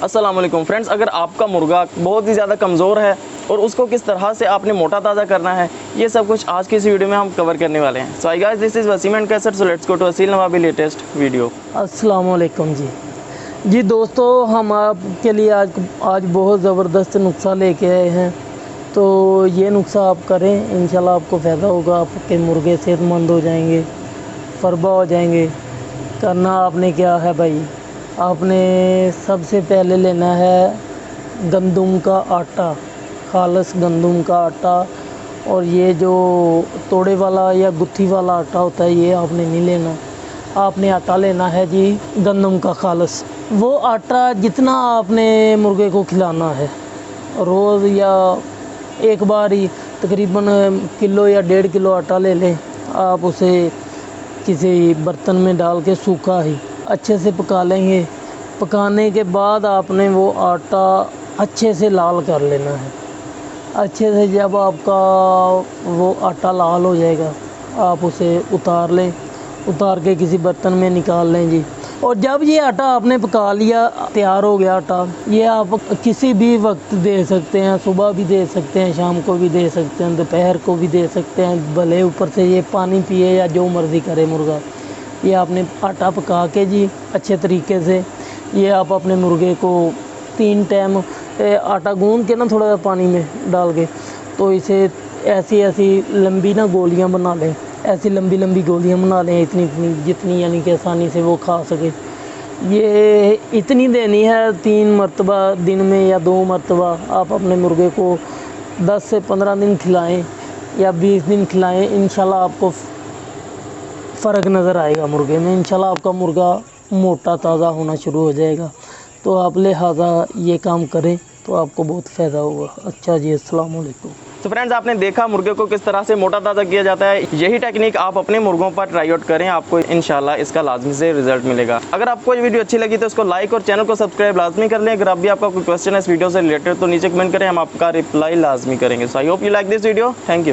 السلام علیکم فرینڈز، اگر آپ کا مرغا بہت ہی زیادہ کمزور ہے اور اس کو کس طرح سے آپ نے موٹا تازہ کرنا ہے، یہ سب کچھ آج کی اس ویڈیو میں ہم کور کرنے والے ہیں. So guys, this is Wasim and کیسٹ. So let's go to Aseel Nawabi latest video. السلام علیکم جی دوستو، ہم آپ کے لیے آج بہت زبردست نسخہ لے کے آئے ہیں. تو یہ نسخہ آپ کریں، انشاءاللہ آپ کو فائدہ ہوگا. آپ کے مرغے صحت مند ہو جائیں گے، فربا ہو جائیں گے. کرنا آپ نے کیا ہے بھائی، آپ نے سب سے پہلے لینا ہے گندم کا آٹا، خالص گندم کا آٹا. اور یہ جو توڑے والا یا گتھی والا آٹا ہوتا ہے، یہ آپ نے نہیں لینا. آپ نے آٹا لینا ہے جی گندم کا خالص. وہ آٹا جتنا آپ نے مرغے کو کھلانا ہے روز، یا ایک بار ہی تقریباً کلو یا 1.5 کلو آٹا لے لیں. آپ اسے کسی برتن میں ڈال کے سوکھا ہی اچھے سے پکا لیں گے. پکانے کے بعد آپ نے وہ آٹا اچھے سے لال کر لینا ہے. اچھے سے جب آپ کا وہ آٹا لال ہو جائے گا، آپ اسے اتار لیں. اتار کے کسی برتن میں نکال لیں جی. اور جب یہ آٹا آپ نے پکا لیا، تیار ہو گیا آٹا، یہ آپ کسی بھی وقت دے سکتے ہیں. صبح بھی دے سکتے ہیں، شام کو بھی دے سکتے ہیں، دوپہر کو بھی دے سکتے ہیں. بھلے اوپر سے یہ پانی پیے یا جو مرضی کرے مرغا. یہ آپ نے آٹا پکا کے جی اچھے طریقے سے، یہ آپ اپنے مرغے کو 3 ٹائم آٹا گوندھ کے نا تھوڑا سا پانی میں ڈال کے، تو اسے ایسی لمبی نا گولیاں بنا لیں. ایسی لمبی گولیاں بنا لیں، اتنی جتنی یعنی کہ آسانی سے وہ کھا سکے. یہ اتنی دینی ہے 3 مرتبہ دن میں یا 2 مرتبہ. آپ اپنے مرغے کو 10 سے 15 دن کھلائیں یا 20 دن کھلائیں، انشاءاللہ آپ کو فرق نظر آئے گا مرغے میں. انشاءاللہ آپ کا مرغا موٹا تازہ ہونا شروع ہو جائے گا. تو آپ لہٰذا یہ کام کریں تو آپ کو بہت فائدہ ہوگا. اچھا جی، السلام علیکم. تو فرینڈز، آپ نے دیکھا مرغے کو کس طرح سے موٹا تازہ کیا جاتا ہے. یہی ٹیکنیک آپ اپنے مرغوں پر ٹرائی آؤٹ کریں، آپ کو انشاءاللہ اس کا لازمی سے رزلٹ ملے گا. اگر آپ کو یہ ویڈیو اچھی لگی تو اس کو لائک اور چینل کو سبسکرائب لازمی کر لیں. اگر آپ بھی آپ کا کوئی کویسچن ہے اس ویڈیو سے ریلیٹڈ تو نیچے کمنٹ کریں، ہم آپ کا رپلائی لازمی کریں گے. So I hope you like this video. Thank you.